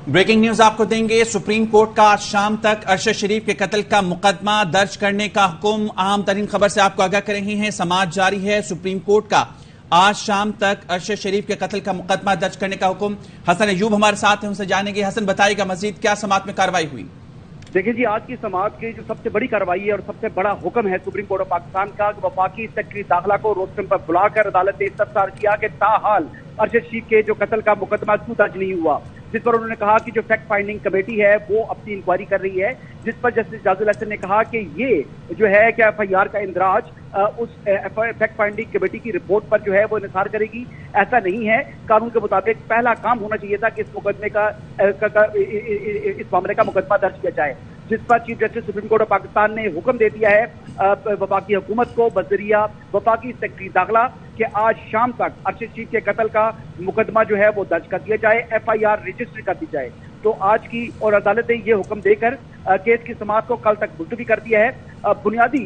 Breaking news आपको देंगे। Supreme court का आज शाम तक अरशद शरीफ के कत्ल का मुकदमा दर्ज करने का हुक्म। अहम तरीन खबर से आपको आगाह कर रहे हैं, समाज जारी है। सुप्रीम कोर्ट का आज शाम तक अरशद शरीफ के कत्ल का मुकदमा दर्ज करने का हुक्म। हसन अयूब हमारे साथ हैं, उनसे जानेंगे। हसन, बताइएगा मजीद क्या समात में कार्रवाई हुई? देखिए जी, आज की समात की जो सबसे बड़ी कार्रवाई है और सबसे बड़ा हुक्म है सुप्रीम कोर्ट ऑफ पाकिस्तान का, वफाकी सेक्रेटरी दाखिला को रोस्टम पर बुलाकर अदालत ने इस्तफसार किया कि ताहाल अरशद शरीफ के जो कत्ल का मुकदमा क्यों दर्ज नहीं हुआ, जिस पर उन्होंने कहा कि जो फैक्ट फाइंडिंग कमेटी है वो अपनी इंक्वायरी कर रही है, जिस पर जस्टिस जाजुल हसन ने कहा कि ये जो है क्या एफआईआर का इंदराज उस फैक्ट फाइंडिंग कमेटी की रिपोर्ट पर जो है वो निसार करेगी। ऐसा नहीं है, कानून के मुताबिक पहला काम होना चाहिए था कि इस मुकदमे का इस मामले का मुकदमा दर्ज किया जाए, जिस पर chief justice supreme court of Pakistan ने हुक्म दे दिया है वफाकी हुकूमत को बजरिया वफाकी सेक्रेटरी दाखिला कि आज शाम तक अरशद शरीफ के कत्ल का मुकदमा जो है वो दर्ज कर दिया जाए, एफआईआर रजिस्टर कर दी जाए। तो आज की और अदालत ने ये हुक्म देकर केस की समाअत को कल तक मुलतवी कर दिया है। बुनियादी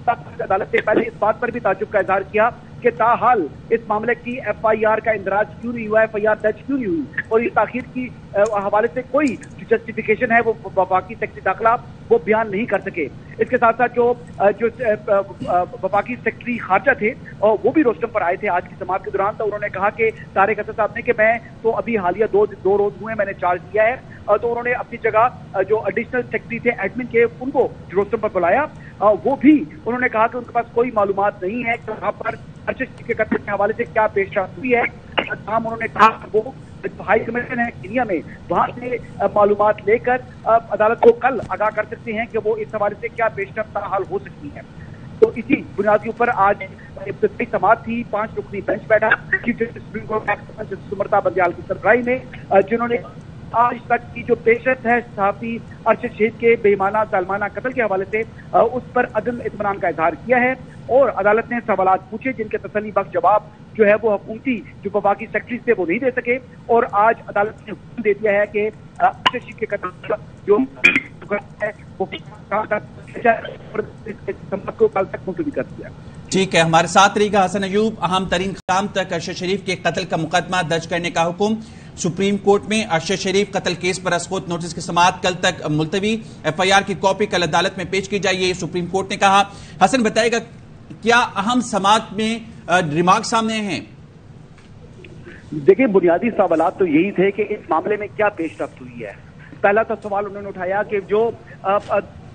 अदालत ने पहले इस बात पर भी ताज्जुब का इजहार किया कि ताहाल इस मामले की एफआईआर का इंदराज क्यों नहीं हुआ, एफआईआर दर्ज क्यों नहीं हुई, और इस ताखीर की हवाले से कोई जस्टिफिकेशन है वो वफाकी सेक्रेटरी दाखिला वो बयान नहीं कर सके। इसके साथ साथ जो वफाकी सेक्रेटरी खारजा थे और वो भी रोस्टम पर आए थे आज की समाअत के दौरान, तो उन्होंने कहा कि तारिक हसन साहब ने कि मैं तो अभी हालिया दो रोज हुए मैंने चार्ज लिया है, तो उन्होंने अपनी जगह जो एडिशनल सेक्रेटरी थे एडमिन के उनको रोस्टम पर बुलाया। वो भी उन्होंने कहा कि उनके पास कोई मालूमात नहीं है कि वहां पर अरशद शरीफ के कत्ल के हवाले से क्या पेशरफ्त हुई है। उन्होंने कहा वो हाई कमीशन है केनिया में, वहां से मालूमात लेकर अदालत को कल आगाह कर सकते हैं कि वो इस हवाले से क्या पेशरफ्त हाल हो सकती है। तो इसी बुनियाद के ऊपर आज समाअत थी, 5 रुकनी बेंच बैठा चीफ जस्टिस सुप्रीम कोर्ट सुमरता बंदियाल की सरबराही में, जिन्होंने आज तक की जो पेशरफ्त है सहाफी अरशद शरीफ के बेईमाना जालमाना कत्ल के हवाले से उस पर अदम इत्मीनान का इजहार किया है, और अदालत ने सवालात पूछे जिनके तसल्ली बख्श जवाब जो है वो हुकूमती जो वफाकी सेक्रेटरी से वो नहीं दे सके। और आज अदालत ने हुक्म दे दिया है कि अरशद शरीफ के कत्ल जो है वो को कल तक मुलतवी कर दिया। ठीक है, हमारे साथ रहेगा हसन अयूब। अहम तरीन शाम तक अरशद शरीफ के कत्ल का मुकदमा दर्ज करने का हुक्म सुप्रीम कोर्ट में। अरशद शरीफ कत्ल केस पर अस्कोत नोटिस की समाअत कल तक मुलतवी। एफआईआर की कॉपी कल अदालत में पेश की जाएगी, सुप्रीम कोर्ट ने कहा। हसन, बताएगा क्या अहम समाअत में रिमार्क सामने हैं? देखिए, बुनियादी सवालात तो यही थे कि इस मामले में क्या पेशरफ्त हुई है। पहला तो सवाल उन्होंने उठाया कि जो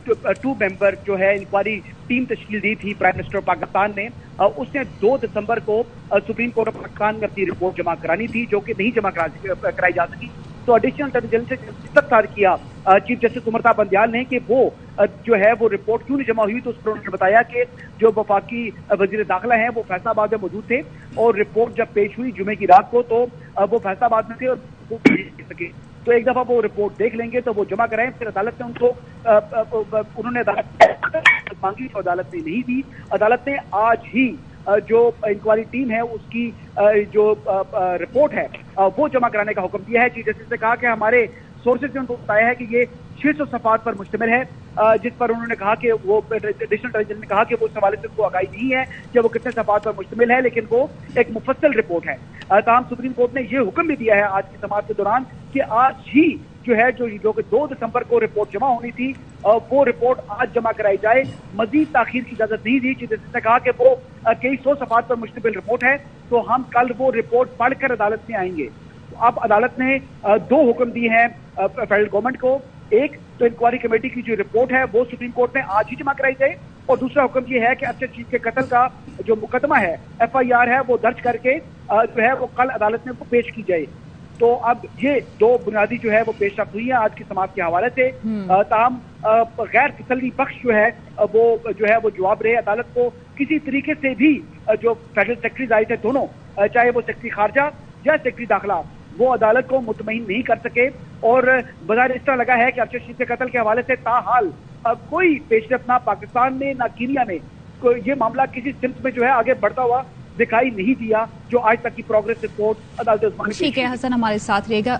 2 मेंबर जो है इंक्वायरी टीम तश्कील दी थी प्राइम मिनिस्टर पाकिस्तान ने, उसने 2 दिसंबर को सुप्रीम कोर्ट ऑफ पाकिस्तान में अपनी रिपोर्ट जमा करानी थी, जो कि नहीं जमा कराई जा सकी। तो एडिशनल इंटेलिजेंस से इस्तफसार किया चीफ जस्टिस सुमरता बंदियाल ने कि वो जो है वो रिपोर्ट क्यों नहीं जमा हुई। तो उस पर उन्होंने बताया कि जो वफाकी वजीर दाखिला हैं वो फैसलाबाद में मौजूद थे, और रिपोर्ट जब पेश हुई जुमे की रात को तो वो फैसलाबाद में थे और वो भेज सके। तो एक दफा वो रिपोर्ट देख लेंगे तो वो जमा कराएं। फिर अदालत ने उनको उन्होंने अदालत मांगी तो अदालत ने नहीं दी। अदालत ने आज ही जो इंक्वायरी टीम है उसकी जो रिपोर्ट है वो जमा कराने का हुक्म दिया है। चीफ जस्टिस ने कहा कि हमारे सोर्सेज ने उनको बताया है कि ये 600 सफात पर मुश्तमिल है, जिस पर उन्होंने कहा कि वो एडिशनल इंटेलिजेंस ने कहा कि वो उस हवाले से उनको आगाही नहीं है कि वो कितने सफात पर मुश्तमिल है, लेकिन वो एक मुफस्सल रिपोर्ट है। तमाम सुप्रीम कोर्ट ने ये हुक्म भी दिया है आज की समाअत के दौरान कि आज ही जो है जो 2 दिसंबर को रिपोर्ट जमा होनी थी वो रिपोर्ट आज जमा कराई जाए। मजीद ताखीर की इजाजत नहीं दी। चीफ जस्टिस ने कहा कि वो कई 100 सफात पर मुश्तमिल रिपोर्ट है, तो हम कल वो रिपोर्ट पढ़कर अदालत में आएंगे। तो अब अदालत ने 2 हुक्म दिए हैं फेडरल गवर्नमेंट को। एक तो इंक्वायरी कमेटी की जो रिपोर्ट है वो सुप्रीम कोर्ट में आज ही जमा कराई जाए, और दूसरा हुक्म ये है कि अरशद शरीफ के कत्ल का जो मुकदमा है एफआईआर है वो दर्ज करके जो है वो कल अदालत में पेश की जाए। तो अब ये 2 बुनियादी जो है वो पेशरफ्त हुई है आज की समाअत के हवाले से। ताहम गैर तसल्ली बख्श जो है वो जवाब रहे। अदालत को किसी तरीके से भी जो फेडरल सेक्रेटरीज आए थे दोनों, चाहे वो सेक्रेटरी खारजा या सेक्रेटरी दाखिला, वो अदालत को मुतमईन नहीं कर सके, और बज़ाहिर इस तरह लगा है कि अरशद शरीफ के कत्ल के हवाले से ताहाल कोई पेशरफ्त ना पाकिस्तान में ना केनिया में, ये मामला किसी सिम्त में जो है आगे बढ़ता हुआ दिखाई नहीं दिया जो आज तक की प्रोग्रेस रिपोर्ट अदालत। ठीक है हसन, हमारे साथ रहेगा।